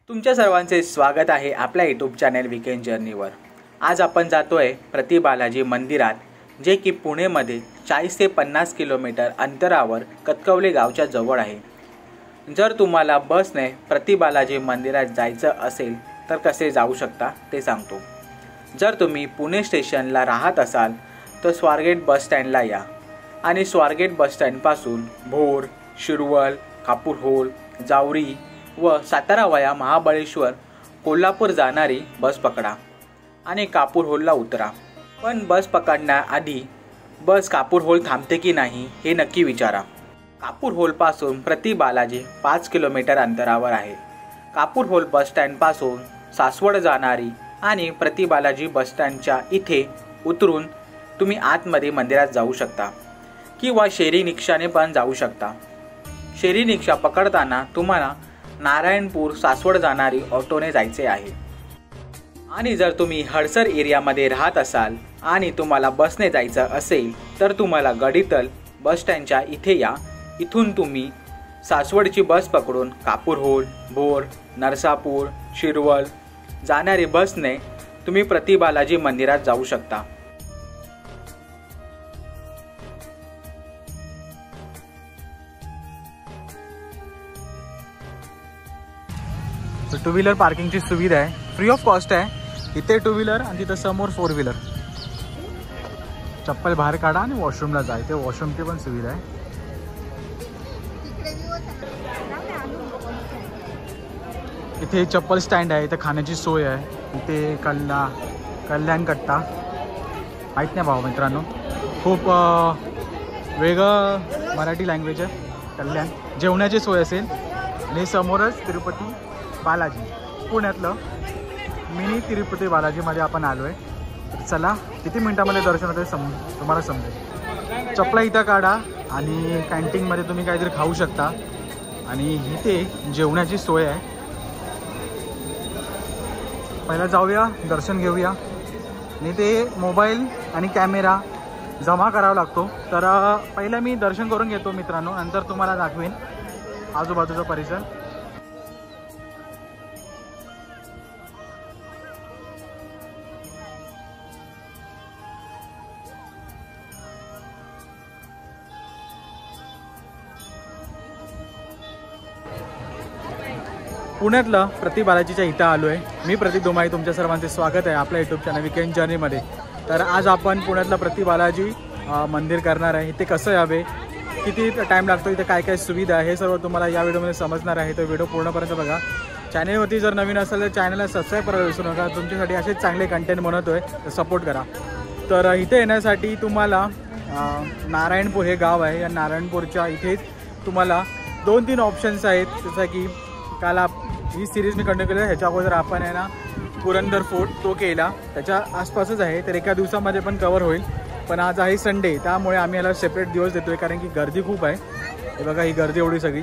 तुमच्या सर्वांचे स्वागत आहे आपल्या यूट्यूब चॅनल वीकेंड जर्नीवर। आज आपण जातोय प्रति बालाजी मंदिरात, जे की पुणेमध्ये 40 ते 50 किलोमीटर अंतरावर कतकवले गावच्या जवळ आहे। जर तुम्हाला बसने प्रति बालाजी मंदिरात जायचं असेल तर कसे जाऊ शकता ते सांगतो। जर तुम्ही पुणे स्टेशनला राहत असाल तर स्वारगेट बस स्टँडला या आणि स्वारगेट बस स्टँडपासून भोर, शिरवळ, कापूरहोल, जावरी व सातारा वया महाबळेश्वर, कोल्हापूर जाणारी बस पकडा आणि कापूरहोलला उतरा। पण बस पकडण्याआधी बस कापूरहोल थांबते की नाही हे नक्की विचारा। कापूरहोलपासून प्रति बालाजी 5 किलोमीटर अंतरावर आहे। कापूरहोल बस स्टँडपासून सासवड जाणारी आणि प्रति बालाजी बस स्टँडच्या इथे उतरून तुम्ही आतमध्ये मंदिरात जाऊ शकता किंवा शेरी रिक्षाने पण जाऊ शकता। शेरी रिक्षा पकडताना तुम्हाला नारायणपूर सासवड जाणारी ऑटोने जायचे आहे। आणि जर तुम्ही हडसर एरियामध्ये राहत असाल आणि तुम्हाला बसने जायचं असेल तर तुम्हाला गडीतल बस स्टँडच्या इथे या। इथून तुम्ही सासवडची बस पकडून कापूरहोल, भोर, नरसापूर, शिरवळ जाणारी बसने तुम्ही प्रति बालाजी मंदिरात जाऊ शकता। टू व्हीलर पार्किंगची सुविधा आहे, फ्री ऑफ कॉस्ट आहे। इथे टू व्हीलर आणि तिथं समोर 4 व्हीलर। चप्पल बाहेर काढा आणि वॉशरूमला जा, इथे वॉशरूमची पण सुविधा आहे। इथे चप्पल स्टँड आहे, इथे खाण्याची सोय आहे। इथे कल्याण कट्टा माहीत नाही भाऊ मित्रांनो, खूप वेगळं मराठी लँग्वेज आहे। कल्याण जेवणाची सोय असेल आणि समोरच तिरुपती बालाजी, पुण्यातलं मिनी तिरुपती बालाजीमध्ये आपण आलो आहे। तर चला किती मिनटामध्ये दर्शन होते तुम्हाला समजेल। चपला इथं काढा आणि कॅन्टीनमध्ये तुम्ही काहीतरी खाऊ शकता आणि इथे जेवणाची सोय आहे। पहिला जाऊया, दर्शन घेऊया आणि ते मोबाईल आणि कॅमेरा जमा करावा लागतो। तर पहिलं मी दर्शन करून घेतो मित्रांनो, नंतर तुम्हाला दाखवेन आजूबाजूचा परिसर। पुण्यातलं प्रति बालाजीच्या इथं आलो आहे मी, प्रतीक दोमाई। तुमच्या सर्वांचे स्वागत आहे आपल्या यूट्यूब चॅनल वीकेंड जर्नीमध्ये। तर आज आपण पुण्यातलं प्रति बालाजी मंदिर करणार आहे। इथे कसं यावे, किती टाईम लागतो, इथे काय काय सुविधा आहे, हे सर्व तुम्हाला या व्हिडिओमध्ये समजणार आहे। तर व्हिडिओ पूर्णपर्यंत बघा। चॅनलवरती जर नवीन असेल तर चॅनलला सबस्क्राईब करायला विसरू नका। तुमच्यासाठी असेच चांगले कंटेंट बनवतो आहे, तर सपोर्ट करा। तर इथे येण्यासाठी तुम्हाला नारायणपूर हे गाव आहे, या नारायणपूरच्या इथेच तुम्हाला 2-3 ऑप्शन्स आहेत। जसं की काल ही सिरीज मी कंटिन्यू केली, ह्याच्या अगोदर आपण आहे ना पुरंदर फोर्ट तो केला, त्याच्या आसपासच आहे। तर एका दिवसामध्ये पण कवर होईल, पण आज आहे संडे, त्यामुळे आम्ही याला सेपरेट दिवस देतोय कारण की गर्दी खूप आहे। हे बघा ही गर्दी एवढी सगळी।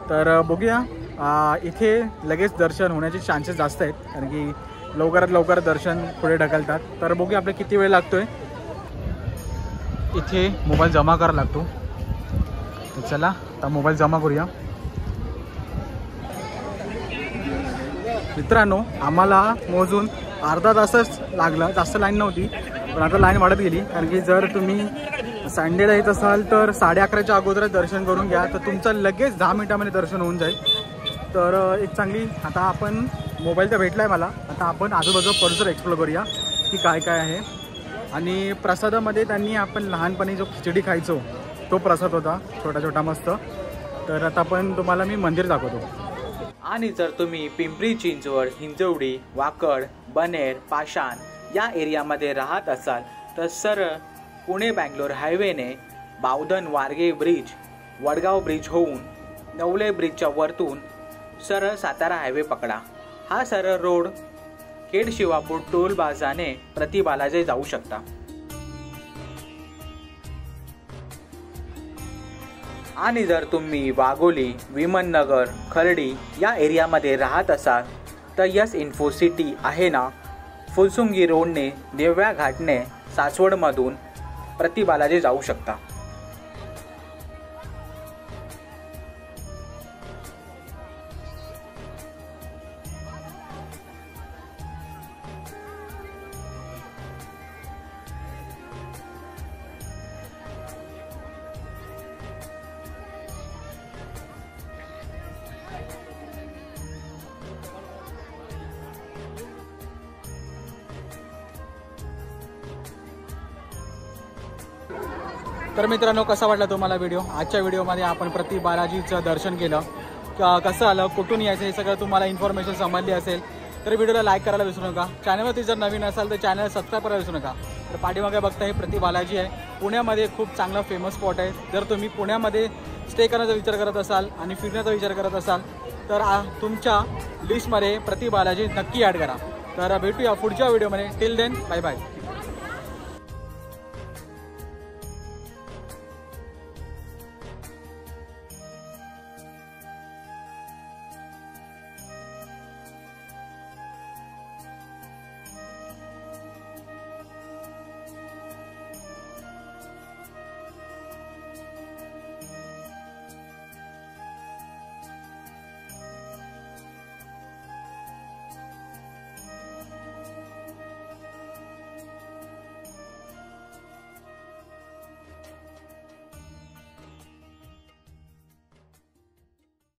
तर बघूया, इथे लगेच दर्शन होण्याचे चान्सेस जास्त आहेत कारण की लवकरात लवकर दर्शन पुढे ढकलतात। तर बघूया आपल्याला किती वेळ लागतोय। इथे मोबाईल जमा करावा लागतो, तर चला आता मोबाईल जमा करूया। मित्रांनो आम्हाला मोजून अर्धा तासच लागला, जास्त लाईन नव्हती, पण आता लाईन वाढत गेली कारण की जर तुम्ही संडेला येत असाल तर 11:30च्या अगोदरच दर्शन करून घ्या, तर तुमचं लगेच 10 मिनिटांमध्ये दर्शन होऊन जाईल। तर एक चांगली, आता आपण मोबाईल तर भेटला आहे मला, आता आपण आजूबाजूचा परिसर एक्सप्लोर करूया की काय काय आहे। आणि प्रसादामध्ये त्यांनी आपण लहानपणी जो खिचडी खायचो तो प्रसाद होता, छोटा छोटा मस्त। तर आता पण तुम्हाला मी मंदिर दाखवतो। आणि जर तुम्ही पिंपरी चिंचवड, हिंजवडी, वाकड, बनेर, पाषाण या एरियामध्ये राहत असाल तर सरळ पुणे बँगलोर हायवेने बावधन वारगे ब्रिज, वडगाव ब्रिज होऊन नवले ब्रिजच्या वरतून सरळ सातारा हायवे पकडा। हा सरळ रोड खेड शिवापूर टोल बाजाने प्रति बालाजी जाऊ शकता। आणि जर तुम्ही वाघोली, विमननगर, खर्डी या एरियामध्ये राहत असाल तर यस इन्फो सिटी आहे ना, फुलसुंगी रोडने देव्या घाटने सासवडमधून प्रति बालाजी जाऊ शकता। तर मित्रांनो, कसा वाटला तुम्हाला व्हिडिओ? आजच्या व्हिडिओमध्ये आपण प्रति बालाजीचं दर्शन केलं. कसं आलं, कुठून यायचं हे सगळं तुम्हाला इन्फॉर्मेशन समजली असेल तर व्हिडिओला लाईक करायला विसरू नका. चॅनलवरती जर नवीन असाल तर चॅनल सबस्क्राईब करायला विसरू नका. तर पाठीमागे बघता हे प्रति बालाजी आहे. पुण्यामध्ये खूप चांगला फेमस स्पॉट आहे. जर तुम्ही पुण्यामध्ये स्टे करण्याचा विचार करत असाल आणि फिरण्याचा विचार करत असाल तर तुमच्या लिस्टमध्ये प्रति बालाजी नक्की ॲड करा. तर भेटूया पुढच्या व्हिडिओमध्ये. Till then, bye bye.